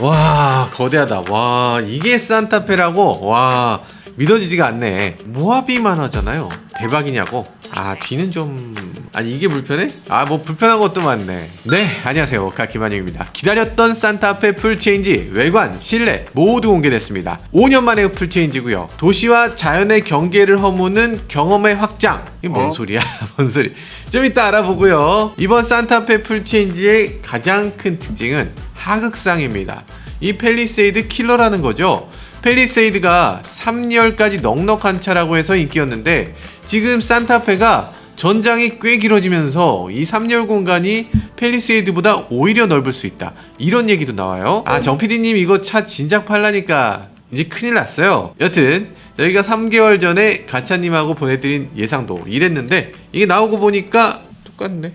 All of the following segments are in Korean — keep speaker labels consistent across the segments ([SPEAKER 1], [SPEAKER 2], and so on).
[SPEAKER 1] 와, 거대하다. 와, 이게 산타페라고? 와, 믿어지지가 않네. 모하비만 하잖아요. 대박이냐고? 아, 뒤는 좀... 아니, 이게 불편해? 아, 뭐 불편한 것도 많네. 네, 안녕하세요. 가키마님입니다. 기다렸던 산타페 풀체인지 외관, 실내 모두 공개됐습니다. 5년 만에 풀체인지고요. 도시와 자연의 경계를 허무는 경험의 확장. 이게 뭔 소리야? 뭔 소리? 좀 이따 알아보고요. 이번 산타페 풀체인지의 가장 큰 특징은 하극상입니다. 이 팰리세이드 킬러라는 거죠. 팰리세이드가 3열까지 넉넉한 차라고 해서 인기였는데 지금 산타페가 전장이 꽤 길어지면서 이 3열 공간이 팰리세이드보다 오히려 넓을 수 있다, 이런 얘기도 나와요. 아, 정PD님 이거 차 진작 팔라니까 이제 큰일 났어요. 여튼 저희가 3개월 전에 가차님하고 보내드린 예상도 이랬는데 이게 나오고 보니까 똑같네.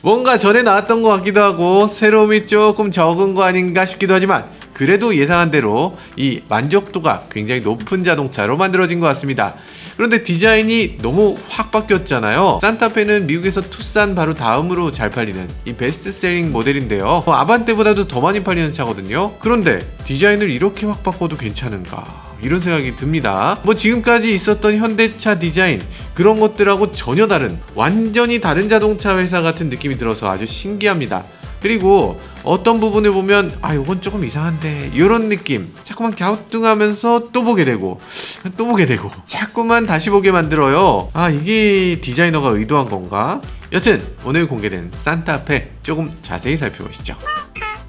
[SPEAKER 1] 뭔가 전에 나왔던 것 같기도 하고 새로움이 조금 적은 거 아닌가 싶기도 하지만 그래도 예상한 대로 이 만족도가 굉장히 높은 자동차로 만들어진 것 같습니다. 그런데 디자인이 너무 확 바뀌었잖아요. 산타페는 미국에서 투싼 바로 다음으로 잘 팔리는 이 베스트셀링 모델인데요. 아반떼보다도 더 많이 팔리는 차거든요. 그런데 디자인을 이렇게 확 바꿔도 괜찮은가, 이런 생각이 듭니다. 뭐 지금까지 있었던 현대차 디자인 그런 것들하고 전혀 다른, 완전히 다른 자동차 회사 같은 느낌이 들어서 아주 신기합니다. 그리고 어떤 부분을 보면 아, 요건 조금 이상한데, 이런 느낌 자꾸만 갸우뚱하면서 또 보게 되고 자꾸만 다시 보게 만들어요. 아, 이게 디자이너가 의도한 건가? 여튼 오늘 공개된 산타페 조금 자세히 살펴보시죠.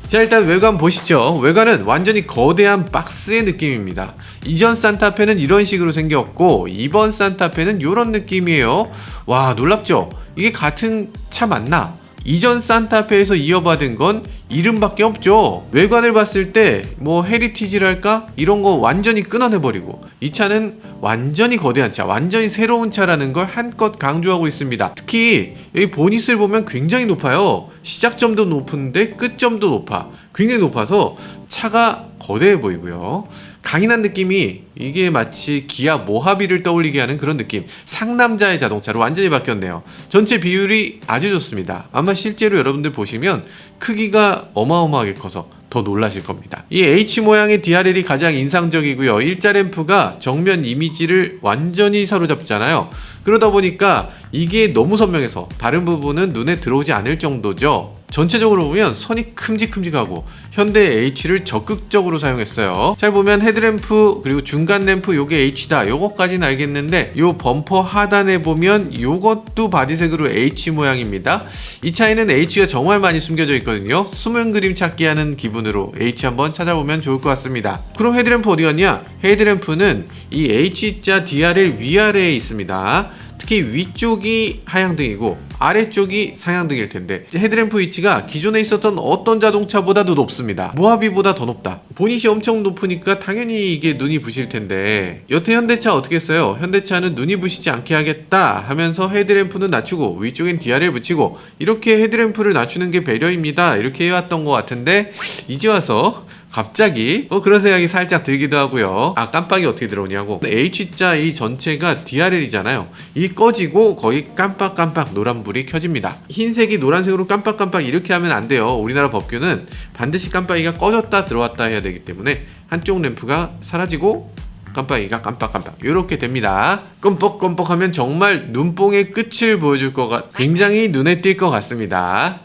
[SPEAKER 1] 자, 일단 외관 보시죠. 외관은 완전히 거대한 박스의 느낌입니다. 이전 산타페는 이런 식으로 생겼고 이번 산타페는 이런 느낌이에요. 와, 놀랍죠? 이게 같은 차 맞나? 이전 산타페에서 이어받은 건 이름밖에 없죠. 외관을 봤을 때 뭐 헤리티지랄까? 이런 거 완전히 끊어내버리고 이 차는 완전히 거대한 차, 완전히 새로운 차라는 걸 한껏 강조하고 있습니다. 특히 여기 보닛을 보면 굉장히 높아요. 시작점도 높은데 끝점도 높아. 굉장히 높아서 차가 거대해 보이고요. 강인한 느낌이, 이게 마치 기아 모하비를 떠올리게 하는 그런 느낌. 상남자의 자동차로 완전히 바뀌었네요. 전체 비율이 아주 좋습니다. 아마 실제로 여러분들 보시면 크기가 어마어마하게 커서 더 놀라실 겁니다. 이 H 모양의 DRL이 가장 인상적이고요. 일자 램프가 정면 이미지를 완전히 사로잡잖아요. 그러다 보니까 이게 너무 선명해서 다른 부분은 눈에 들어오지 않을 정도죠. 전체적으로 보면 선이 큼직큼직하고 현대 H를 적극적으로 사용했어요. 잘 보면 헤드램프 그리고 중간 램프 요게 H다, 요거까지는 알겠는데 요 범퍼 하단에 보면 요것도 바디색으로 H 모양입니다. 이 차에는 H가 정말 많이 숨겨져 있거든요. 숨은 그림 찾기 하는 기분으로 H 한번 찾아보면 좋을 것 같습니다. 그럼 헤드램프 어디 갔냐? 헤드램프는 이 H자 DRL 위아래에 있습니다. 특히 위쪽이 하향등이고 아래쪽이 상향등일 텐데 헤드램프 위치가 기존에 있었던 어떤 자동차보다도 높습니다. 모하비보다 더 높다. 보닛이 엄청 높으니까 당연히 이게 눈이 부실 텐데 여태 현대차 어떻게 했어요? 현대차는 눈이 부시지 않게 하겠다 하면서 헤드램프는 낮추고 위쪽엔 DRL 붙이고 이렇게 헤드램프를 낮추는 게 배려입니다, 이렇게 해왔던 것 같은데 이제 와서 갑자기 그런 생각이 살짝 들기도 하고요. 아, 깜빡이 어떻게 들어오냐고. H자 이 전체가 DRL이잖아요. 이 꺼지고 거의 깜빡깜빡 노란불이 켜집니다. 흰색이 노란색으로 깜빡깜빡 이렇게 하면 안 돼요. 우리나라 법규는 반드시 깜빡이가 꺼졌다 들어왔다 해야 되기 때문에 한쪽 램프가 사라지고 깜빡이가 깜빡깜빡 이렇게 됩니다. 껌뻑껌뻑 하면 정말 눈뽕의 끝을 보여줄 굉장히 눈에 띌 것 같습니다.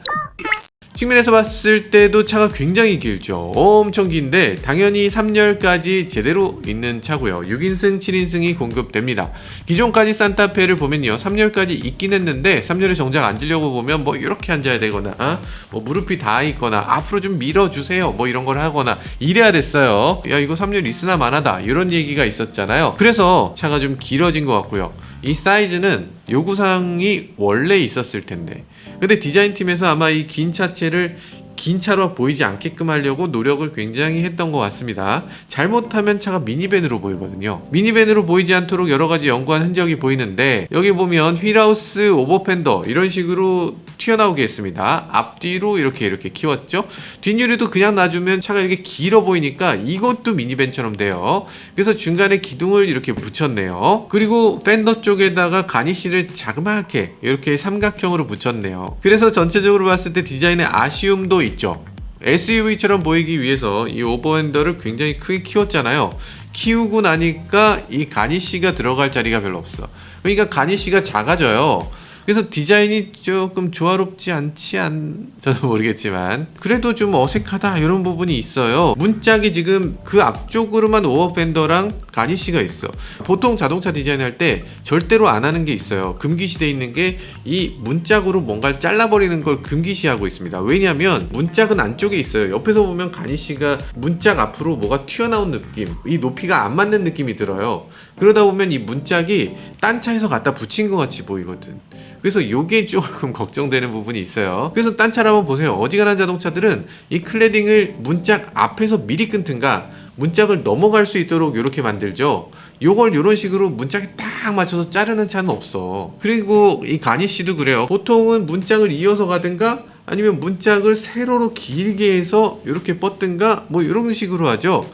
[SPEAKER 1] 측면에서 봤을 때도 차가 굉장히 길죠. 엄청 긴데 당연히 3열까지 제대로 있는 차고요. 6인승, 7인승이 공급됩니다. 기존까지 산타페를 보면요, 3열까지 있긴 했는데 3열에 정작 앉으려고 보면 뭐 이렇게 앉아야 되거나 뭐 무릎이 닿아 있거나 앞으로 좀 밀어주세요 뭐 이런 걸 하거나 이래야 됐어요. 야, 이거 3열 있으나 마나다 이런 얘기가 있었잖아요. 그래서 차가 좀 길어진 것 같고요. 이 사이즈는 요구사항이 원래 있었을 텐데 근데 디자인팀에서 아마 이 긴 차체를 긴 차로 보이지 않게끔 하려고 노력을 굉장히 했던 것 같습니다. 잘못하면 차가 미니밴으로 보이거든요. 미니밴으로 보이지 않도록 여러가지 연구한 흔적이 보이는데 여기 보면 휠하우스, 오버펜더 이런 식으로 튀어나오게 했습니다. 앞뒤로 이렇게 키웠죠. 뒷유리도 그냥 놔주면 차가 이렇게 길어 보이니까 이것도 미니밴처럼 돼요. 그래서 중간에 기둥을 이렇게 붙였네요. 그리고 팬더 쪽에다가 가니쉬를 자그맣게 이렇게 삼각형으로 붙였네요. 그래서 전체적으로 봤을 때 디자인에 아쉬움도 있죠. SUV처럼 보이기 위해서 이 오버핸더를 굉장히 크게 키웠잖아요. 키우고 나니까 이 가니쉬가 들어갈 자리가 별로 없어. 그러니까 가니쉬가 작아져요. 그래서 디자인이 조금 조화롭지 저는 모르겠지만 그래도 좀 어색하다 이런 부분이 있어요. 문짝이 지금 그 앞쪽으로만 오버팬더랑 가니쉬가 있어. 보통 자동차 디자인할 때 절대로 안 하는 게 있어요. 금기시돼 있는 게 이 문짝으로 뭔가를 잘라버리는 걸 금기시하고 있습니다. 왜냐하면 문짝은 안쪽에 있어요. 옆에서 보면 가니쉬가 문짝 앞으로 뭐가 튀어나온 느낌, 이 높이가 안 맞는 느낌이 들어요. 그러다 보면 이 문짝이 딴 차에서 갖다 붙인 것 같이 보이거든. 그래서 요게 조금 걱정되는 부분이 있어요. 그래서 딴 차를 한번 보세요. 어지간한 자동차들은 이 클래딩을 문짝 앞에서 미리 끊든가 문짝을 넘어갈 수 있도록 이렇게 만들죠. 요걸 이런 식으로 문짝에 딱 맞춰서 자르는 차는 없어. 그리고 이 가니쉬도 그래요. 보통은 문짝을 이어서 가든가 아니면 문짝을 세로로 길게 해서 이렇게 뻗든가 뭐 이런 식으로 하죠.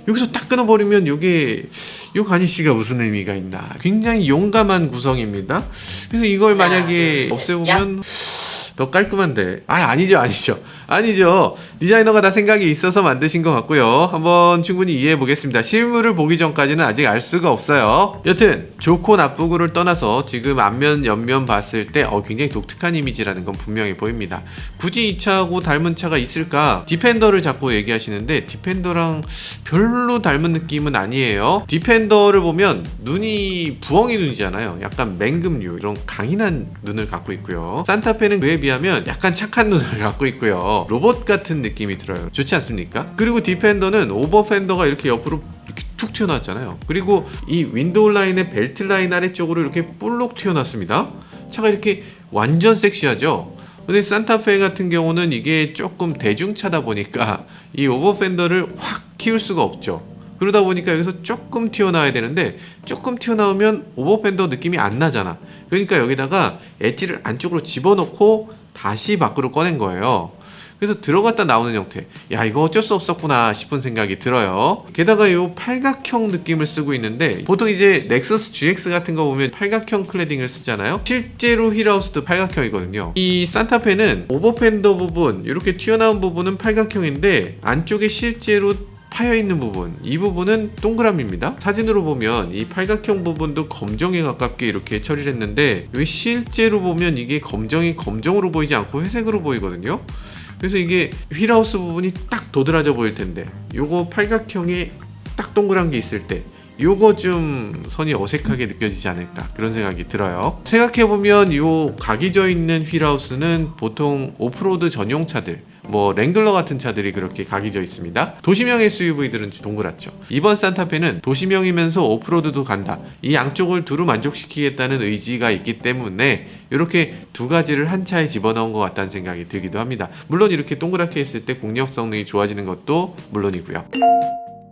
[SPEAKER 1] 여기서 딱 끊어버리면 요게 요 가니쉬가 무슨 의미가 있나. 굉장히 용감한 구성입니다. 그래서 이걸 만약에 없애보면 더 깔끔한데. 아니죠. 디자이너가 다 생각이 있어서 만드신 것 같고요. 한번 충분히 이해해 보겠습니다. 실물을 보기 전까지는 아직 알 수가 없어요. 여튼 좋고 나쁘고를 떠나서 지금 앞면 옆면 봤을 때 굉장히 독특한 이미지라는 건 분명히 보입니다. 굳이 이 차하고 닮은 차가 있을까? 디펜더를 자꾸 얘기하시는데 디펜더랑 별로 닮은 느낌은 아니에요. 디펜더를 보면 눈이 부엉이 눈이잖아요. 약간 맹금류 이런 강인한 눈을 갖고 있고요. 산타페는 그에 비하면 약간 착한 눈을 갖고 있고요. 로봇 같은 느낌이 들어요. 좋지 않습니까? 그리고 디펜더는 오버펜더가 이렇게 옆으로 이렇게 툭 튀어나왔잖아요. 그리고 이 윈도우 라인의 벨트 라인 아래쪽으로 이렇게 볼록 튀어나왔습니다. 차가 이렇게 완전 섹시하죠. 근데 산타페 같은 경우는 이게 조금 대중차다 보니까 이 오버펜더를 확 키울 수가 없죠. 그러다 보니까 여기서 조금 튀어나와야 되는데 조금 튀어나오면 오버펜더 느낌이 안 나잖아. 그러니까 여기다가 엣지를 안쪽으로 집어넣고 다시 밖으로 꺼낸 거예요. 그래서 들어갔다 나오는 형태. 야, 이거 어쩔 수 없었구나 싶은 생각이 들어요. 게다가 이 팔각형 느낌을 쓰고 있는데 보통 이제 넥서스 GX 같은 거 보면 팔각형 클래딩을 쓰잖아요. 실제로 휠하우스도 팔각형이거든요. 이 산타페는 오버펜더 부분, 이렇게 튀어나온 부분은 팔각형인데 안쪽에 실제로 파여있는 부분, 이 부분은 동그라미입니다. 사진으로 보면 이 팔각형 부분도 검정에 가깝게 이렇게 처리를 했는데 여기 실제로 보면 이게 검정이 검정으로 보이지 않고 회색으로 보이거든요. 그래서 이게 휠하우스 부분이 딱 도드라져 보일 텐데 요거 팔각형에 딱 동그란 게 있을 때 요거 좀 선이 어색하게 느껴지지 않을까 그런 생각이 들어요. 생각해보면 요 각이 져 있는 휠하우스는 보통 오프로드 전용차들 뭐 랭글러 같은 차들이 그렇게 각이 져 있습니다. 도시명 SUV들은 동그랗죠. 이번 산타페는 도시명이면서 오프로드도 간다. 이 양쪽을 두루 만족시키겠다는 의지가 있기 때문에 이렇게 두 가지를 한 차에 집어넣은 것 같다는 생각이 들기도 합니다. 물론 이렇게 동그랗게 했을 때 공력 성능이 좋아지는 것도 물론이고요.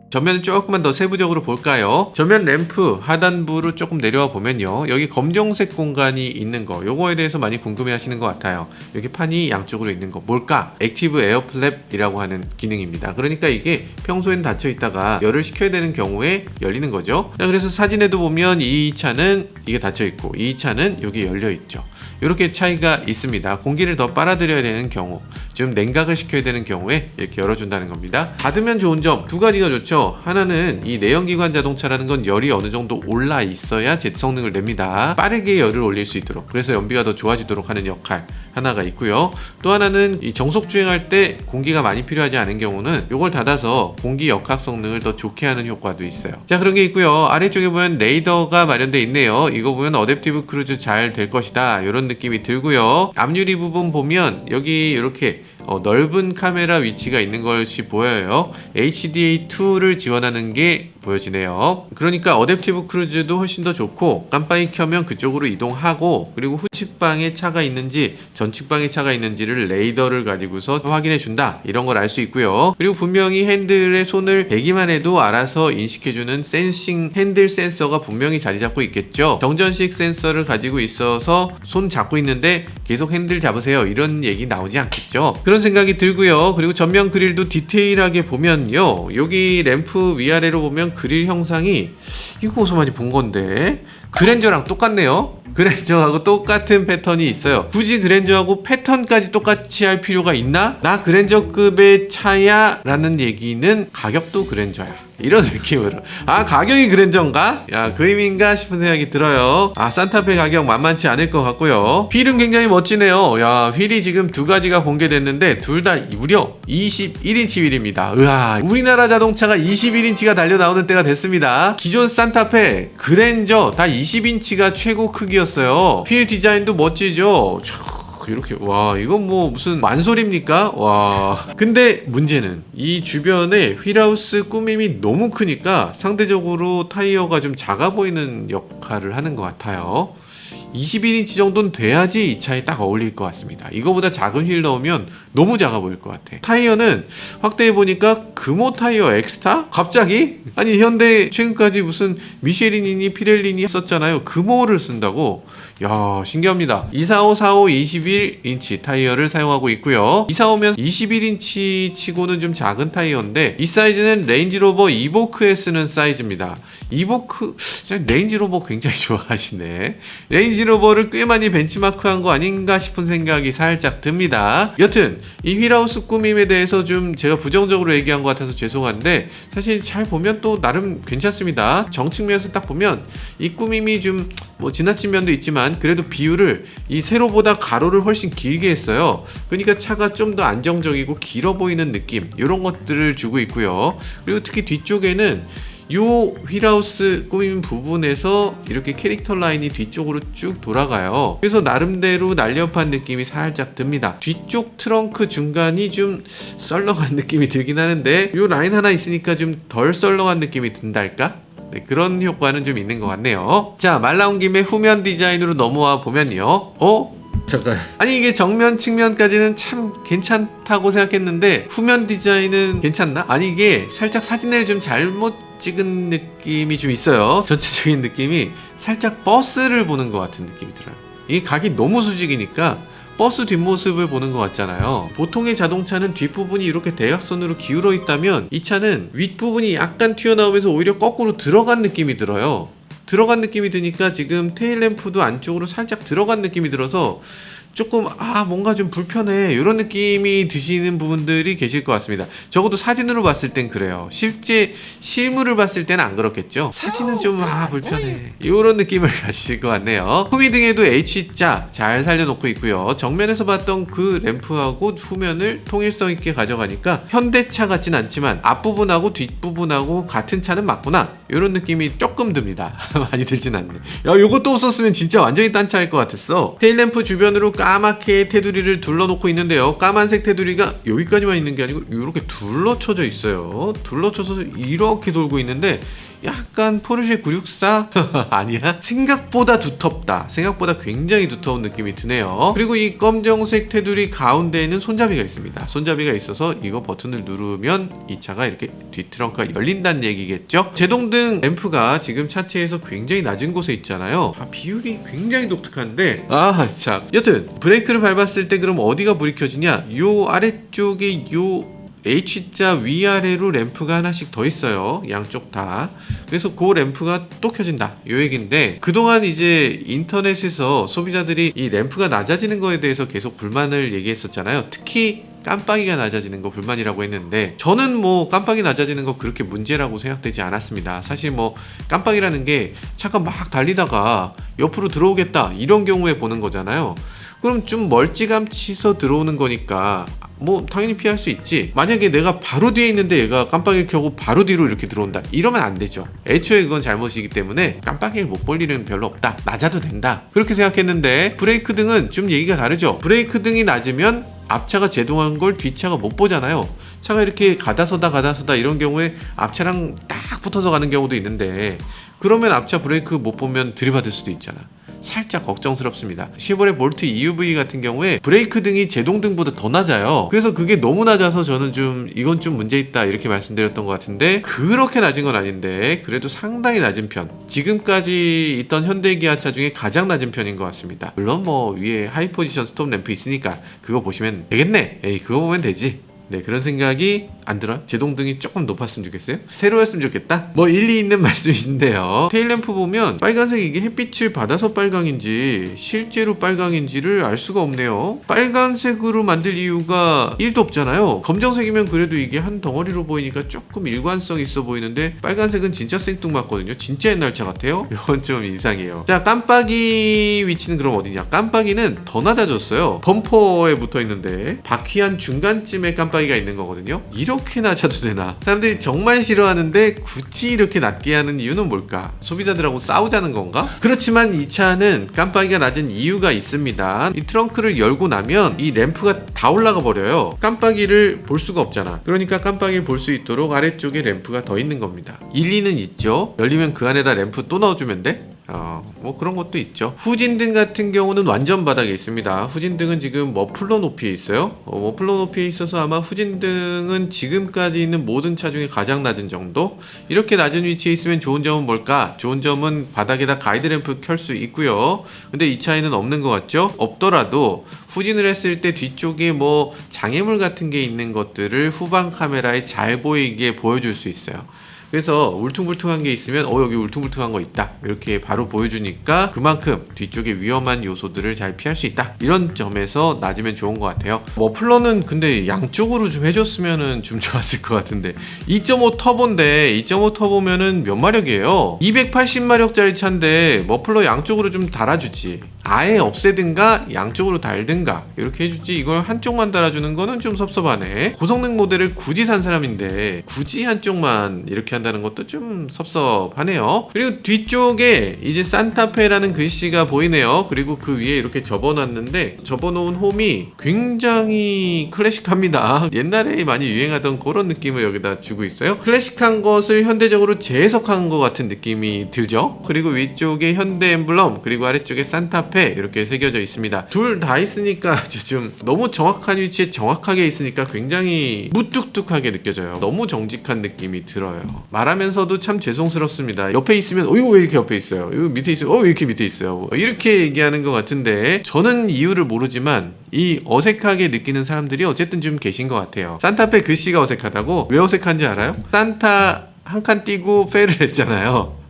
[SPEAKER 1] 전면을 조금만 더 세부적으로 볼까요? 전면 램프 하단부로 조금 내려와 보면요, 여기 검정색 공간이 있는 거, 요거에 대해서 많이 궁금해 하시는 것 같아요. 여기 판이 양쪽으로 있는 거 뭘까? 액티브 에어 플랩이라고 하는 기능입니다. 그러니까 이게 평소에는 닫혀 있다가 열을 식혀야 되는 경우에 열리는 거죠. 자, 그래서 사진에도 보면 이 차는 이게 닫혀 있고 이 차는 여기 열려 있죠. 이렇게 차이가 있습니다. 공기를 더 빨아들여야 되는 경우, 좀 냉각을 시켜야 되는 경우에 이렇게 열어준다는 겁니다. 닫으면 좋은 점 두 가지가 좋죠. 하나는 이 내연기관 자동차라는 건 열이 어느 정도 올라 있어야 제트 성능을 냅니다. 빠르게 열을 올릴 수 있도록, 그래서 연비가 더 좋아지도록 하는 역할 하나가 있고요. 또 하나는 이 정속 주행할 때 공기가 많이 필요하지 않은 경우는 이걸 닫아서 공기 역학 성능을 더 좋게 하는 효과도 있어요. 자, 그런 게 있고요. 아래쪽에 보면 레이더가 마련되어 있네요. 이거 보면 어댑티브 크루즈 잘 될 것이다 이런 느낌이 들고요. 앞유리 부분 보면 여기 이렇게 넓은 카메라 위치가 있는 것이 보여요. HDA2를 지원하는 게 보여지네요. 그러니까 어댑티브 크루즈도 훨씬 더 좋고, 깜빡이 켜면 그쪽으로 이동하고, 그리고 후측방에 차가 있는지 전측방에 차가 있는지를 레이더를 가지고서 확인해 준다, 이런 걸 알 수 있고요. 그리고 분명히 핸들에 손을 대기만 해도 알아서 인식해주는 센싱 핸들 센서가 분명히 자리 잡고 있겠죠. 정전식 센서를 가지고 있어서 손 잡고 있는데 계속 핸들 잡으세요, 이런 얘기 나오지 않겠죠. 그런 생각이 들고요. 그리고 전면 그릴도 디테일하게 보면요, 여기 램프 위아래로 보면 그릴 형상이, 이거 어디서 많이 본 건데 그랜저랑 똑같네요. 그랜저하고 똑같은 패턴이 있어요. 굳이 그랜저하고 패턴까지 똑같이 할 필요가 있나? 나 그랜저급의 차야 라는 얘기는 가격도 그랜저야, 이런 느낌으로. 아, 가격이 그랜저인가? 야, 그 의미인가 싶은 생각이 들어요. 아, 산타페 가격 만만치 않을 것 같고요. 휠은 굉장히 멋지네요. 야, 휠이 지금 두 가지가 공개됐는데 둘 다 무려 21인치 휠입니다. 으아, 우리나라 자동차가 21인치가 달려 나오는 때가 됐습니다. 기존 산타페, 그랜저 다 20인치가 최고 크기였어요. 휠 디자인도 멋지죠? 이렇게, 와, 이건 뭐 무슨 만솔입니까? 와. 근데 문제는 이 주변에 휠하우스 꾸밈이 너무 크니까 상대적으로 타이어가 좀 작아 보이는 역할을 하는 것 같아요. 21인치 정도는 돼야지 이 차에 딱 어울릴 것 같습니다. 이거보다 작은 휠 넣으면 너무 작아 보일 것 같아. 타이어는 확대해보니까 금호 타이어 엑스타? 갑자기? 아니, 현대 최근까지 무슨 미쉐린이니 피렐리니 썼잖아요. 금호를 쓴다고? 야, 신기합니다. 245, 45, 21인치 타이어를 사용하고 있고요. 245면 21인치 치고는 좀 작은 타이어인데 이 사이즈는 레인지로버 이보크에 쓰는 사이즈입니다. 이보크, 레인지로버 굉장히 좋아하시네. 레인지로버를 꽤 많이 벤치마크한 거 아닌가 싶은 생각이 살짝 듭니다. 여튼 이 휠하우스 꾸밈에 대해서 좀 제가 부정적으로 얘기한 것 같아서 죄송한데 사실 잘 보면 또 나름 괜찮습니다. 정측면에서 딱 보면 이 꾸밈이 좀 뭐 지나친 면도 있지만 그래도 비율을 이 세로보다 가로를 훨씬 길게 했어요. 그러니까 차가 좀 더 안정적이고 길어 보이는 느낌, 이런 것들을 주고 있고요. 그리고 특히 뒤쪽에는 요 휠하우스 꾸민 부분에서 이렇게 캐릭터 라인이 뒤쪽으로 쭉 돌아가요. 그래서 나름대로 날렵한 느낌이 살짝 듭니다. 뒤쪽 트렁크 중간이 좀 썰렁한 느낌이 들긴 하는데 요 라인 하나 있으니까 좀 덜 썰렁한 느낌이 든달까? 네, 그런 효과는 좀 있는 것 같네요. 자, 말 나온 김에 후면 디자인으로 넘어와 보면요. 잠깐. 아니, 이게 정면 측면까지는 참 괜찮다고 생각했는데 후면 디자인은 괜찮나? 아니, 이게 살짝 사진을 좀 잘못 찍은 느낌이 좀 있어요. 전체적인 느낌이 살짝 버스를 보는 것 같은 느낌이 들어요. 이게 각이 너무 수직이니까 버스 뒷모습을 보는 것 같잖아요. 보통의 자동차는 뒷부분이 이렇게 대각선으로 기울어 있다면 이 차는 윗부분이 약간 튀어나오면서 오히려 거꾸로 들어간 느낌이 들어요. 들어간 느낌이 드니까 지금 테일램프도 안쪽으로 살짝 들어간 느낌이 들어서 조금 뭔가 좀 불편해, 이런 느낌이 드시는 부분들이 계실 것 같습니다. 적어도 사진으로 봤을 땐 그래요. 실제 실물을 봤을 때는 안 그렇겠죠. 사진은 좀 불편해, 이런 느낌을 가지실 것 같네요. 후미 등에도 H자 잘 살려놓고 있고요. 정면에서 봤던 그 램프하고 후면을 통일성 있게 가져가니까 현대차 같진 않지만 앞부분하고 뒷부분하고 같은 차는 맞구나, 이런 느낌이 조금 듭니다. 많이 들진 않네. 야, 요것도 없었으면 진짜 완전히 딴 차일 것 같았어. 테일램프 주변으로 까맣게 테두리를 둘러놓고 있는데요. 까만색 테두리가 여기까지만 있는 게 아니고 이렇게 둘러쳐져 있어요. 둘러쳐서 이렇게 돌고 있는데 약간 포르쉐 964? 아니야? 생각보다 두텁다. 생각보다 굉장히 두터운 느낌이 드네요. 그리고 이 검정색 테두리 가운데에는 손잡이가 있습니다. 손잡이가 있어서 이거 버튼을 누르면 이 차가 이렇게 뒷트렁크가 열린다는 얘기겠죠? 제동등 램프가 지금 차체에서 굉장히 낮은 곳에 있잖아요. 비율이 굉장히 독특한데 참. 여튼 브레이크를 밟았을 때 그럼 어디가 불이 켜지냐? 요 아래쪽에 요 H자 위아래로 램프가 하나씩 더 있어요. 양쪽 다. 그래서 그 램프가 또 켜진다, 요 얘기인데 그동안 이제 인터넷에서 소비자들이 이 램프가 낮아지는 거에 대해서 계속 불만을 얘기했었잖아요. 특히 깜빡이가 낮아지는 거 불만이라고 했는데 저는 뭐 깜빡이 낮아지는 거 그렇게 문제라고 생각되지 않았습니다. 사실 뭐 깜빡이라는 게 차가 막 달리다가 옆으로 들어오겠다, 이런 경우에 보는 거잖아요. 그럼 좀 멀찌감치서 들어오는 거니까 뭐 당연히 피할 수 있지. 만약에 내가 바로 뒤에 있는데 얘가 깜빡이를 켜고 바로 뒤로 이렇게 들어온다, 이러면 안 되죠. 애초에 그건 잘못이기 때문에 깜빡이를 못 볼 일은 별로 없다, 낮아도 된다, 그렇게 생각했는데 브레이크 등은 좀 얘기가 다르죠. 브레이크 등이 낮으면 앞차가 제동한 걸 뒷차가 못 보잖아요. 차가 이렇게 가다서다 이런 경우에 앞차랑 딱 붙어서 가는 경우도 있는데 그러면 앞차 브레이크 못 보면 들이받을 수도 있잖아. 살짝 걱정스럽습니다. 쉐보레 볼트 EUV 같은 경우에 브레이크 등이 제동등보다 더 낮아요. 그래서 그게 너무 낮아서 저는 좀 이건 좀 문제 있다, 이렇게 말씀드렸던 것 같은데 그렇게 낮은 건 아닌데 그래도 상당히 낮은 편, 지금까지 있던 현대 기아차 중에 가장 낮은 편인 것 같습니다. 물론 뭐 위에 하이 포지션 스톱 램프 있으니까 그거 보시면 되겠네, 에이 그거 보면 되지. 네, 그런 생각이 안 들어요. 제동등이 조금 높았으면 좋겠어요. 새로였으면 좋겠다. 뭐 일리 있는 말씀이신데요. 테일램프 보면 빨간색 이게 햇빛을 받아서 빨강인지 실제로 빨강인지를 알 수가 없네요. 빨간색으로 만들 이유가 1도 없잖아요. 검정색이면 그래도 이게 한 덩어리로 보이니까 조금 일관성 있어 보이는데 빨간색은 진짜 생뚱맞거든요. 진짜 옛날 차 같아요. 이건 좀 이상해요. 자, 깜빡이 위치는 그럼 어디냐? 깜빡이는 더 낮아졌어요. 범퍼에 붙어 있는데 바퀴 한 중간쯤에 깜빡이가 있는 거거든요. 이렇게 낮아도 되나? 사람들이 정말 싫어하는데 굳이 이렇게 낮게 하는 이유는 뭘까? 소비자들하고 싸우자는 건가? 그렇지만 이 차는 깜빡이가 낮은 이유가 있습니다. 이 트렁크를 열고 나면 이 램프가 다 올라가 버려요. 깜빡이를 볼 수가 없잖아. 그러니까 깜빡이를 볼 수 있도록 아래쪽에 램프가 더 있는 겁니다. 일리는 있죠. 열리면 그 안에다 램프 또 넣어주면 돼? 뭐 그런 것도 있죠. 후진등 같은 경우는 완전 바닥에 있습니다. 후진등은 지금 머플러 높이에 있어요. 머플러 높이에 있어서 아마 후진등은 지금까지 있는 모든 차 중에 가장 낮은 정도. 이렇게 낮은 위치에 있으면 좋은 점은 뭘까? 좋은 점은 바닥에다 가이드램프 켤 수 있고요. 근데 이 차에는 없는 것 같죠? 없더라도 후진을 했을 때 뒤쪽에 뭐 장애물 같은 게 있는 것들을 후방 카메라에 잘 보이게 보여줄 수 있어요. 그래서 울퉁불퉁한 게 있으면 여기 울퉁불퉁한 거 있다 이렇게 바로 보여주니까 그만큼 뒤쪽에 위험한 요소들을 잘 피할 수 있다. 이런 점에서 낮으면 좋은 것 같아요. 머플러는 근데 양쪽으로 좀 해줬으면 좀 좋았을 것 같은데 2.5 터보인데 2.5 터보면은 몇 마력이에요? 280마력짜리 차인데 머플러 양쪽으로 좀 달아주지. 아예 없애든가 양쪽으로 달든가 이렇게 해주지. 이걸 한쪽만 달아주는 거는 좀 섭섭하네. 고성능 모델을 굳이 산 사람인데 굳이 한쪽만 이렇게 한다는 것도 좀 섭섭하네요. 그리고 뒤쪽에 이제 산타페라는 글씨가 보이네요. 그리고 그 위에 이렇게 접어놨는데 접어놓은 홈이 굉장히 클래식합니다. 옛날에 많이 유행하던 그런 느낌을 여기다 주고 있어요. 클래식한 것을 현대적으로 재해석한 것 같은 느낌이 들죠. 그리고 위쪽에 현대 엠블럼 그리고 아래쪽에 산타페 이렇게 새겨져 있습니다. 둘 다 있으니까 좀 너무 정확한 위치에 정확하게 있으니까 굉장히 무뚝뚝하게 느껴져요. 너무 정직한 느낌이 들어요. 말하면서도 참 죄송스럽습니다. 옆에 있으면 이거 왜 이렇게 옆에 있어요? 이거 밑에 있어요? 왜 이렇게 밑에 있어요? 이렇게 얘기하는 것 같은데 저는 이유를 모르지만 이 어색하게 느끼는 사람들이 어쨌든 좀 계신 것 같아요. 산타페 글씨가 어색하다고? 왜 어색한지 알아요? 산타 한 칸 띄고 페를 했잖아요.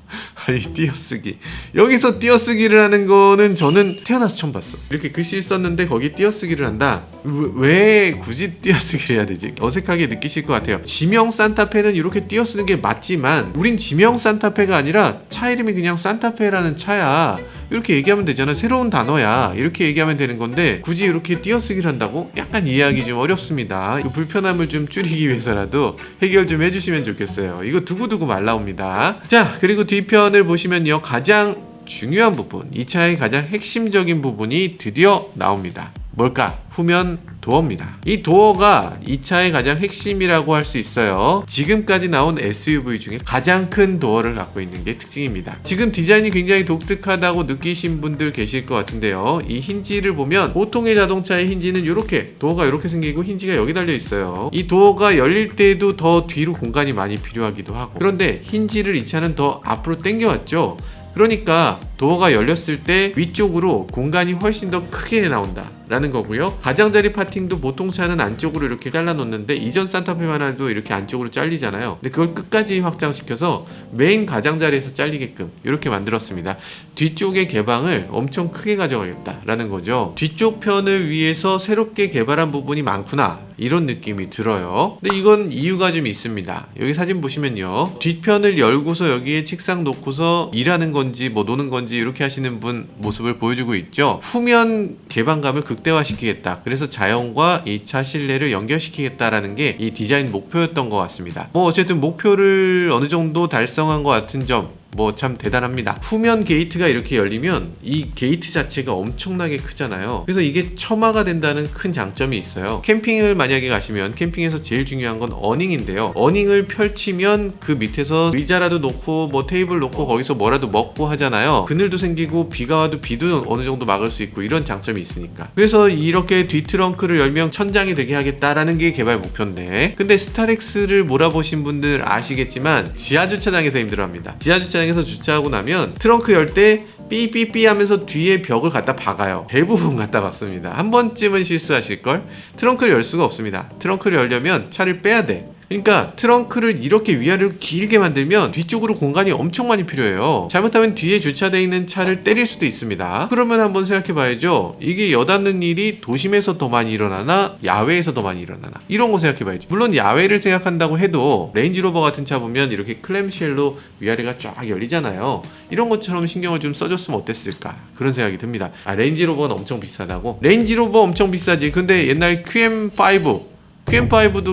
[SPEAKER 1] 아니 띄어쓰기 여기서 띄어쓰기를 하는 거는 저는 태어나서 처음 봤어. 이렇게 글씨를 썼는데 거기 띄어쓰기를 한다. 왜 굳이 띄어쓰기를 해야 되지? 어색하게 느끼실 것 같아요. 지명 산타페는 이렇게 띄어쓰는 게 맞지만 우린 지명 산타페가 아니라 차 이름이 그냥 산타페라는 차야 이렇게 얘기하면 되잖아. 새로운 단어야 이렇게 얘기하면 되는 건데 굳이 이렇게 띄어쓰기를 한다고? 약간 이해하기 좀 어렵습니다. 이 불편함을 좀 줄이기 위해서라도 해결 좀 해주시면 좋겠어요. 이거 두고두고 말 나옵니다. 자, 그리고 뒤편을 보시면요, 가장 중요한 부분, 이 차의 가장 핵심적인 부분이 드디어 나옵니다. 뭘까? 후면 도어입니다. 이 도어가 이 차의 가장 핵심이라고 할 수 있어요. 지금까지 나온 SUV 중에 가장 큰 도어를 갖고 있는 게 특징입니다. 지금 디자인이 굉장히 독특하다고 느끼신 분들 계실 것 같은데요. 이 힌지를 보면 보통의 자동차의 힌지는 이렇게 도어가 이렇게 생기고 힌지가 여기 달려 있어요. 이 도어가 열릴 때도 더 뒤로 공간이 많이 필요하기도 하고, 그런데 힌지를 이 차는 더 앞으로 당겨왔죠. 그러니까 도어가 열렸을 때 위쪽으로 공간이 훨씬 더 크게 나온다 라는 거고요. 가장자리 파팅도 보통 차는 안쪽으로 이렇게 잘라 놓는데 이전 산타페만 해도 이렇게 안쪽으로 잘리잖아요. 근데 그걸 끝까지 확장시켜서 메인 가장자리에서 잘리게끔 이렇게 만들었습니다. 뒤쪽의 개방을 엄청 크게 가져가겠다 라는 거죠. 뒤쪽 편을 위해서 새롭게 개발한 부분이 많구나 이런 느낌이 들어요. 근데 이건 이유가 좀 있습니다. 여기 사진 보시면요, 뒷편을 열고서 여기에 책상 놓고서 일하는 건지 뭐 노는 건지 이렇게 하시는 분 모습을 보여주고 있죠. 후면 개방감을 극대화시키겠다, 그래서 자연과 이 차 실내를 연결시키겠다라는 게 이 디자인 목표였던 것 같습니다. 뭐 어쨌든 목표를 어느 정도 달성한 것 같은 점 뭐 참 대단합니다. 후면 게이트가 이렇게 열리면 이 게이트 자체가 엄청나게 크잖아요. 그래서 이게 처마가 된다는 큰 장점이 있어요. 캠핑을 만약에 가시면 캠핑에서 제일 중요한 건 어닝인데요. 어닝을 펼치면 그 밑에서 의자라도 놓고 뭐 테이블 놓고 거기서 뭐라도 먹고 하잖아요. 그늘도 생기고 비가 와도 비도 어느 정도 막을 수 있고 이런 장점이 있으니까. 그래서 이렇게 뒤트렁크를 열면 천장이 되게 하겠다라는 게 개발 목표인데, 근데 스타렉스를 몰아보신 분들 아시겠지만 지하주차장에서 힘들어합니다. 지하주차장 주차장에서 주차하고 나면 트렁크 열 때 삐삐삐 하면서 뒤에 벽을 갖다 박아요. 대부분 갖다 박습니다. 한 번쯤은 실수하실걸? 트렁크를 열 수가 없습니다. 트렁크를 열려면 차를 빼야 돼. 그러니까 트렁크를 이렇게 위아래로 길게 만들면 뒤쪽으로 공간이 엄청 많이 필요해요. 잘못하면 뒤에 주차되어 있는 차를 때릴 수도 있습니다. 그러면 한번 생각해 봐야죠. 이게 여닫는 일이 도심에서 더 많이 일어나나 야외에서 더 많이 일어나나, 이런 거 생각해 봐야죠. 물론 야외를 생각한다고 해도 레인지로버 같은 차 보면 이렇게 클램쉘로 위아래가 쫙 열리잖아요. 이런 것처럼 신경을 좀 써줬으면 어땠을까, 그런 생각이 듭니다. 레인지로버는 엄청 비싸다고? 레인지로버 엄청 비싸지. 근데 옛날 QM5도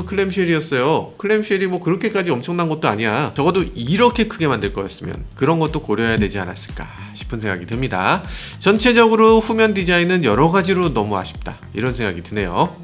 [SPEAKER 1] 클램쉘이었어요. 클램쉘이 뭐 그렇게까지 엄청난 것도 아니야. 적어도 이렇게 크게 만들 거였으면 그런 것도 고려해야 되지 않았을까 싶은 생각이 듭니다. 전체적으로 후면 디자인은 여러 가지로 너무 아쉽다, 이런 생각이 드네요.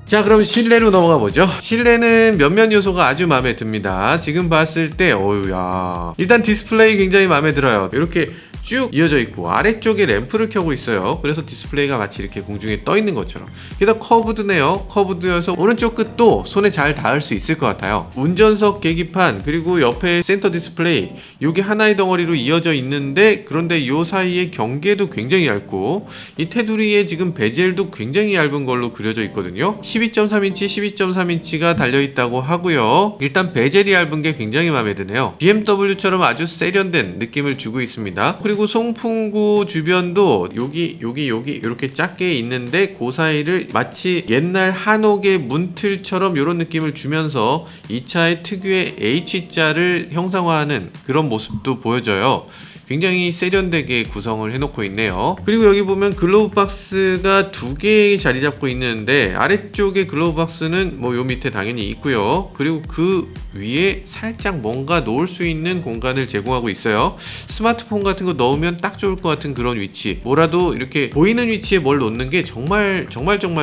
[SPEAKER 1] 자, 그럼 실내로 넘어가 보죠. 실내는 몇몇 요소가 아주 마음에 듭니다. 지금 봤을 때 어우야, 일단 디스플레이 굉장히 마음에 들어요. 이렇게 쭉 이어져 있고 아래쪽에 램프를 켜고 있어요. 그래서 디스플레이가 마치 이렇게 공중에 떠 있는 것처럼. 게다가 커브드네요. 커브드여서 오른쪽 끝도 손에 잘 닿을 수 있을 것 같아요. 운전석 계기판, 그리고 옆에 센터 디스플레이, 요게 하나의 덩어리로 이어져 있는데, 그런데 요 사이에 경계도 굉장히 얇고 이 테두리에 지금 베젤도 굉장히 얇은 걸로 그려져 있거든요. 12.3인치, 12.3인치가 달려있다고 하고요. 일단 베젤이 얇은 게 굉장히 마음에 드네요. BMW처럼 아주 세련된 느낌을 주고 있습니다. 그리고 송풍구 주변도 여기 이렇게 작게 있는데 그 사이를 마치 옛날 한옥의 문틀처럼 이런 느낌을 주면서 이 차의 특유의 H자를 형상화하는 그런 모습도 보여져요. 굉장히 세련되게 구성을 해놓고 있네요. 그리고 여기 보면 글로브 박스가 두 개 자리 잡고 있는데, 아래쪽에 글로브 박스는 뭐 요 밑에 당연히 있고요. 그리고 그 위에 살짝 뭔가 놓을 수 있는 공간을 제공하고 있어요. 스마트폰 같은 거 넣으면 딱 좋을 것 같은 그런 위치, 뭐라도 이렇게 보이는 위치에 뭘 놓는 게 정말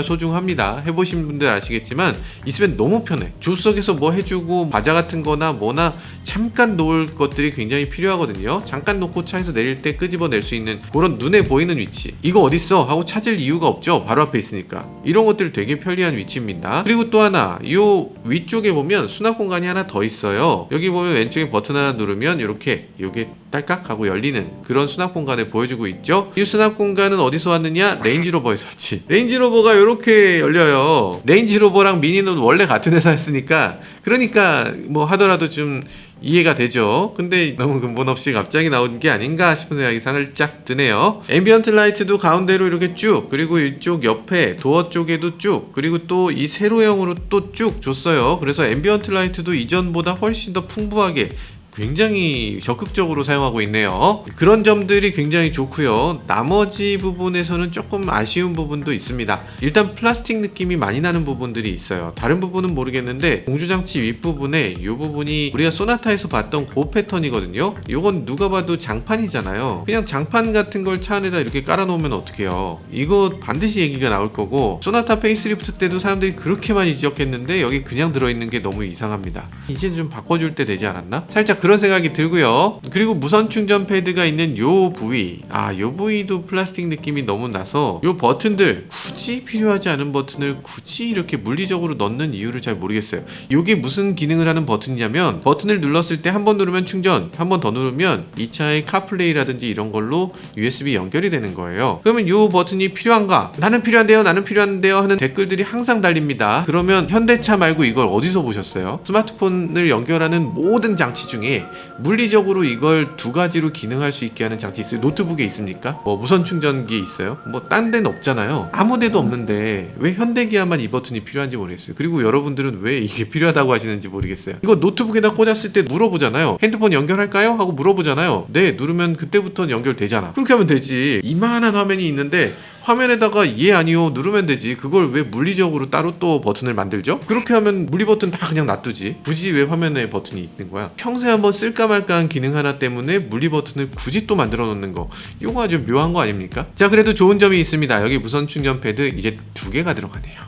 [SPEAKER 1] 소중합니다. 해보신 분들 아시겠지만 있으면 너무 편해. 조수석에서 뭐 해주고 과자 같은 거나 뭐나 잠깐 놓을 것들이 굉장히 필요하거든요. 잠깐 놓고 차에서 내릴 때 끄집어낼 수 있는 그런 눈에 보이는 위치, 이거 어딨어? 하고 찾을 이유가 없죠. 바로 앞에 있으니까. 이런 것들 되게 편리한 위치입니다. 그리고 또 하나, 요 위쪽에 보면 수납 공간이 하나 더 있어요. 여기 보면 왼쪽에 버튼 하나 누르면 이렇게 요게 딸깍 하고 열리는 그런 수납 공간을 보여주고 있죠. 이 수납 공간은 어디서 왔느냐? 레인지로버에서 왔지. 레인지로버가 이렇게 열려요. 레인지로버랑 미니는 원래 같은 회사였으니까, 그러니까 뭐 하더라도 좀 이해가 되죠. 근데 너무 근본 없이 갑자기 나온 게 아닌가 싶은 생각이 살짝 드네요. 앰비언트 라이트도 가운데로 이렇게 쭉, 그리고 이쪽 옆에 도어 쪽에도 쭉, 그리고 또 이 세로형으로 또 쭉 줬어요. 그래서 앰비언트 라이트도 이전보다 훨씬 더 풍부하게 굉장히 적극적으로 사용하고 있네요. 그런 점들이 굉장히 좋고요. 나머지 부분에서는 조금 아쉬운 부분도 있습니다. 일단 플라스틱 느낌이 많이 나는 부분들이 있어요. 다른 부분은 모르겠는데 공조장치 윗부분에 이 부분이 우리가 소나타에서 봤던 그 패턴이거든요. 이건 누가 봐도 장판이잖아요. 그냥 장판 같은 걸 차 안에다 이렇게 깔아놓으면 어떡해요. 이거 반드시 얘기가 나올 거고, 소나타 페이스리프트 때도 사람들이 그렇게 많이 지적했는데 여기 그냥 들어있는 게 너무 이상합니다. 이제 좀 바꿔줄 때 되지 않았나? 살짝 그런 생각이 들고요. 그리고 무선 충전 패드가 있는 요 부위, 요 부위도 플라스틱 느낌이 너무 나서 요 버튼들, 굳이 필요하지 않은 버튼을 굳이 이렇게 물리적으로 넣는 이유를 잘 모르겠어요. 요게 무슨 기능을 하는 버튼이냐면, 버튼을 눌렀을 때 한 번 누르면 충전, 한 번 더 누르면 이 차의 카플레이라든지 이런 걸로 USB 연결이 되는 거예요. 그러면 요 버튼이 필요한가? 나는 필요한데요 하는 댓글들이 항상 달립니다. 그러면 현대차 말고 이걸 어디서 보셨어요? 스마트폰을 연결하는 모든 장치 중에 물리적으로 이걸 두 가지로 기능할 수 있게 하는 장치 있어요? 노트북에 있습니까? 뭐 무선 충전기에 있어요? 뭐 딴 데는 없잖아요. 아무 데도 없는데 왜 현대기아만 이 버튼이 필요한지 모르겠어요. 그리고 여러분들은 왜 이게 필요하다고 하시는지 모르겠어요. 이거 노트북에다 꽂았을 때 물어보잖아요. 핸드폰 연결할까요? 하고 물어보잖아요. 네, 누르면 그때부터는 연결되잖아. 그렇게 하면 되지. 이만한 화면이 있는데 화면에다가 예 아니요 누르면 되지. 그걸 왜 물리적으로 따로 또 버튼을 만들죠? 그렇게 하면 물리 버튼 다 그냥 놔두지. 굳이 왜 화면에 버튼이 있는 거야? 평소에 한번 쓸까 말까한 기능 하나 때문에 물리 버튼을 굳이 또 만들어 놓는 거, 이거 아주 묘한 거 아닙니까? 자, 그래도 좋은 점이 있습니다. 여기 무선 충전 패드 이제 2개가 들어가네요.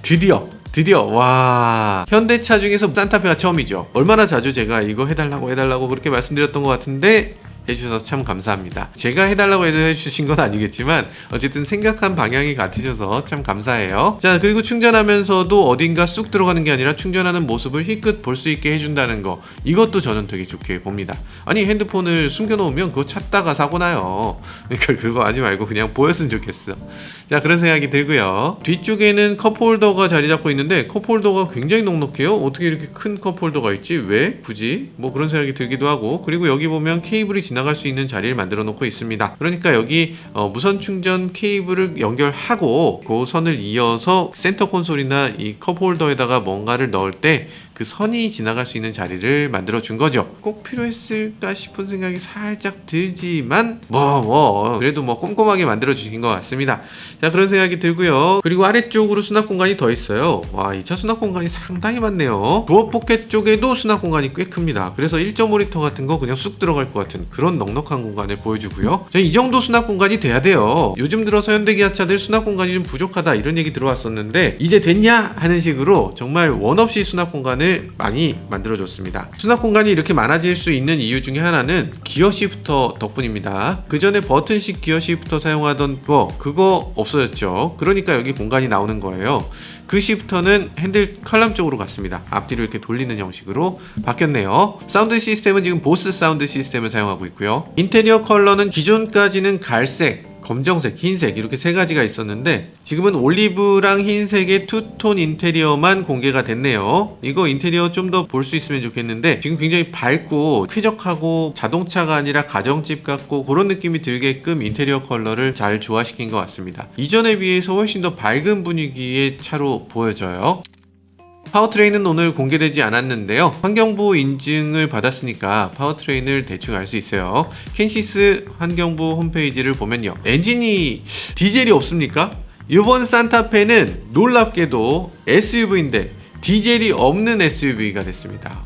[SPEAKER 1] 드디어 와, 현대차 중에서 산타페가 처음이죠. 얼마나 자주 제가 이거 해달라고 그렇게 말씀드렸던 것 같은데 해주셔서 참 감사합니다. 제가 해달라고 해서 해주신 건 아니겠지만 어쨌든 생각한 방향이 같으셔서 참 감사해요. 자, 그리고 충전하면서도 어딘가 쑥 들어가는 게 아니라 충전하는 모습을 힐끗 볼 수 있게 해준다는 거, 이것도 저는 되게 좋게 봅니다. 아니, 핸드폰을 숨겨놓으면 그거 찾다가 사고 나요. 그러니까 그거 하지 말고 그냥 보였으면 좋겠어. 자, 그런 생각이 들고요. 뒤쪽에는 컵홀더가 자리 잡고 있는데 컵홀더가 굉장히 넉넉해요. 어떻게 이렇게 큰 컵홀더가 있지? 왜? 굳이? 뭐 그런 생각이 들기도 하고, 그리고 여기 보면 케이블이 지나갈 수 있는 자리를 만들어 놓고 있습니다. 그러니까 여기 무선 충전 케이블을 연결하고 그 선을 이어서 센터 콘솔이나 이 컵홀더에다가 뭔가를 넣을 때 그 선이 지나갈 수 있는 자리를 만들어 준 거죠. 꼭 필요했을까 싶은 생각이 살짝 들지만 그래도 꼼꼼하게 만들어 주신 것 같습니다. 자, 그런 생각이 들고요. 그리고 아래쪽으로 수납 공간이 더 있어요. 와, 이 차 수납 공간이 상당히 많네요. 도어 포켓 쪽에도 수납 공간이 꽤 큽니다. 그래서 1.5리터 같은 거 그냥 쑥 들어갈 것 같은 그런 넉넉한 공간을 보여주고요. 자, 이 정도 수납 공간이 돼야 돼요. 요즘 들어서 현대기아차들 수납 공간이 좀 부족하다 이런 얘기 들어왔었는데 이제 됐냐 하는 식으로 정말 원 없이 수납 공간을 많이 만들어줬습니다. 수납 공간이 이렇게 많아질 수 있는 이유 중에 하나는 기어 시프터 덕분입니다. 그 전에 버튼식 기어 시프터 사용하던 그거 없어졌죠. 그러니까 여기 공간이 나오는 거예요. 그 시프터는 핸들 칼럼 쪽으로 갔습니다. 앞뒤로 이렇게 돌리는 형식으로 바뀌었네요. 사운드 시스템은 지금 보스 사운드 시스템을 사용하고 있고요. 인테리어 컬러는 기존까지는 갈색, 검정색, 흰색 이렇게 세 가지가 있었는데 지금은 올리브랑 흰색의 투톤 인테리어만 공개가 됐네요. 이거 인테리어 좀 더 볼 수 있으면 좋겠는데 지금 굉장히 밝고 쾌적하고 자동차가 아니라 가정집 같고 그런 느낌이 들게끔 인테리어 컬러를 잘 조화시킨 것 같습니다. 이전에 비해서 훨씬 더 밝은 분위기의 차로 보여져요. 파워트레인은 오늘 공개되지 않았는데요. 환경부 인증을 받았으니까 파워트레인을 대충 알 수 있어요. 캔시스 환경부 홈페이지를 보면요, 엔진이 디젤이 없습니까? 이번 산타페는 놀랍게도 SUV인데 디젤이 없는 SUV가 됐습니다.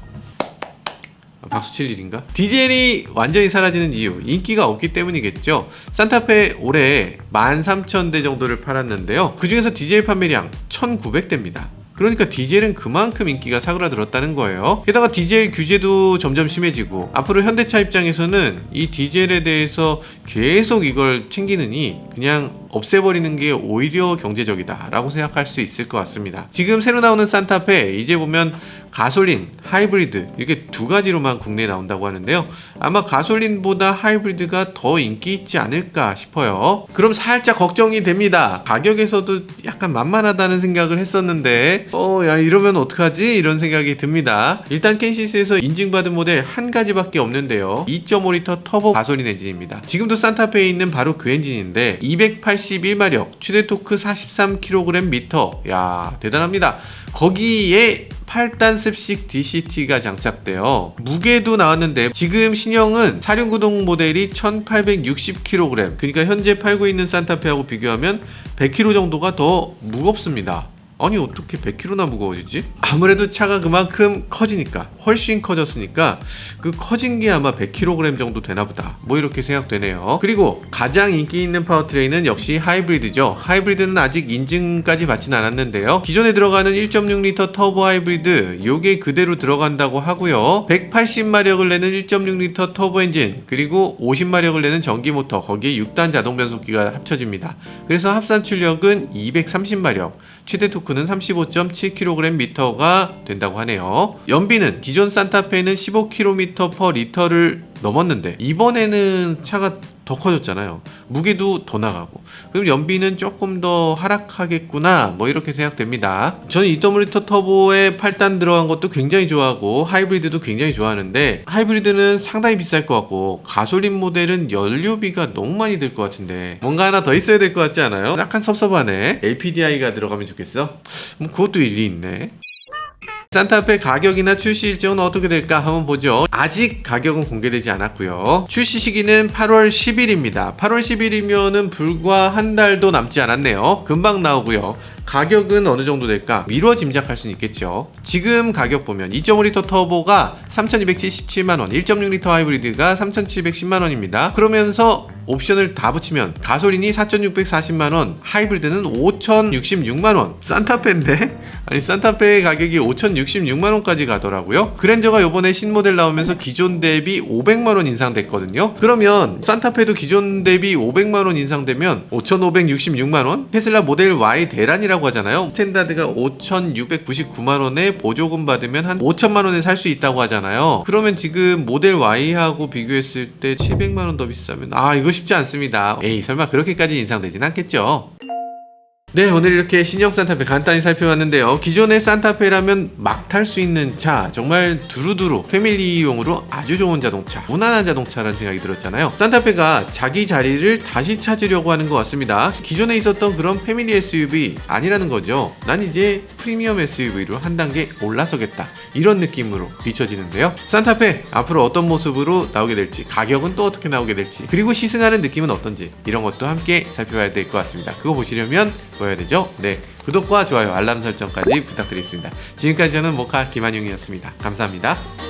[SPEAKER 1] 박수 칠 일인가? 디젤이 완전히 사라지는 이유, 인기가 없기 때문이겠죠. 산타페 올해 13,000대 정도를 팔았는데요. 그 중에서 디젤 판매량 1,900대입니다. 그러니까 디젤은 그만큼 인기가 사그라들었다는 거예요. 게다가 디젤 규제도 점점 심해지고 앞으로 현대차 입장에서는 이 디젤에 대해서 계속 이걸 챙기느니 그냥 없애버리는 게 오히려 경제적이다 라고 생각할 수 있을 것 같습니다. 지금 새로 나오는 산타페 이제 보면 가솔린, 하이브리드 이렇게 두 가지로만 국내에 나온다고 하는데요. 아마 가솔린보다 하이브리드가 더 인기 있지 않을까 싶어요. 그럼 살짝 걱정이 됩니다. 가격에서도 약간 만만하다는 생각을 했었는데 야 이러면 어떡하지? 이런 생각이 듭니다. 일단 캔시스에서 인증받은 모델 한 가지밖에 없는데요. 2.5리터 터보 가솔린 엔진입니다. 지금도 산타페에 있는 바로 그 엔진인데 281마력, 최대 토크 43kgm. 야, 대단합니다. 거기에 8단 습식 DCT가 장착돼요. 무게도 나왔는데 지금 신형은 사륜구동 모델이 1860kg, 그러니까 현재 팔고 있는 산타페하고 비교하면 100kg 정도가 더 무겁습니다. 아니 어떻게 100kg나 무거워지지? 아무래도 차가 그만큼 커지니까, 훨씬 커졌으니까 그 커진 게 아마 100kg 정도 되나보다, 뭐 이렇게 생각되네요. 그리고 가장 인기 있는 파워트레인은 역시 하이브리드죠. 하이브리드는 아직 인증까지 받진 않았는데요. 기존에 들어가는 1.6L 터보 하이브리드 요게 그대로 들어간다고 하고요. 180마력을 내는 1.6L 터보 엔진, 그리고 50마력을 내는 전기 모터, 거기에 6단 자동 변속기가 합쳐집니다. 그래서 합산 출력은 230마력, 최대 토크는 35.7kgm가 된다고 하네요. 연비는 기존 산타페는 15km/L를 넘었는데 이번에는 차가 더 커졌잖아요. 무게도 더 나가고, 그럼 연비는 조금 더 하락하겠구나, 뭐 이렇게 생각됩니다. 저는 2.5L 터보에 8단 들어간 것도 굉장히 좋아하고 하이브리드도 굉장히 좋아하는데 하이브리드는 상당히 비쌀 것 같고 가솔린 모델은 연료비가 너무 많이 들 것 같은데 뭔가 하나 더 있어야 될 것 같지 않아요? 약간 섭섭하네. LPDI가 들어가면 좋겠어? 뭐 그것도 일리 있네. 산타페 가격이나 출시 일정은 어떻게 될까 한번 보죠. 아직 가격은 공개되지 않았고요. 출시 시기는 8월 10일입니다. 8월 10일이면은 불과 한 달도 남지 않았네요. 금방 나오고요. 가격은 어느 정도 될까? 미루어 짐작할 수는 있겠죠. 지금 가격 보면 2.5L 터보가 3,277만원, 1.6L 하이브리드가 3,710만원입니다. 그러면서 옵션을 다 붙이면 가솔린이 4,640만원, 하이브리드는 5,066만원. 산타페인데? 아니, 산타페 가격이 5,066만원까지 가더라고요. 그랜저가 요번에 신모델 나오면서 기존 대비 500만원 인상됐거든요. 그러면 산타페도 기존 대비 500만원 인상되면 5,566만원? 테슬라 모델 Y 대란이라고 하잖아요. 스탠다드가 5,699만원에 보조금 받으면 한 5천만원에 살 수 있다고 하잖아요. 그러면 지금 모델 Y하고 비교했을 때 700만원 더 비싸면 이거 쉽지 않습니다. 에이, 설마 그렇게까지 인상되진 않겠죠. 네, 오늘 이렇게 신형 산타페 간단히 살펴봤는데요. 기존의 산타페라면 막 탈 수 있는 차, 정말 두루두루 패밀리용으로 아주 좋은 자동차, 무난한 자동차라는 생각이 들었잖아요. 산타페가 자기 자리를 다시 찾으려고 하는 것 같습니다. 기존에 있었던 그런 패밀리 SUV 아니라는 거죠. 난 이제 프리미엄 SUV로 한 단계 올라서겠다, 이런 느낌으로 비춰지는데요. 산타페 앞으로 어떤 모습으로 나오게 될지, 가격은 또 어떻게 나오게 될지, 그리고 시승하는 느낌은 어떤지, 이런 것도 함께 살펴봐야 될 것 같습니다. 그거 보시려면 뭐 해야 되죠? 네, 구독과 좋아요, 알람 설정까지 부탁드리겠습니다. 지금까지 저는 모카 김한용이었습니다. 감사합니다.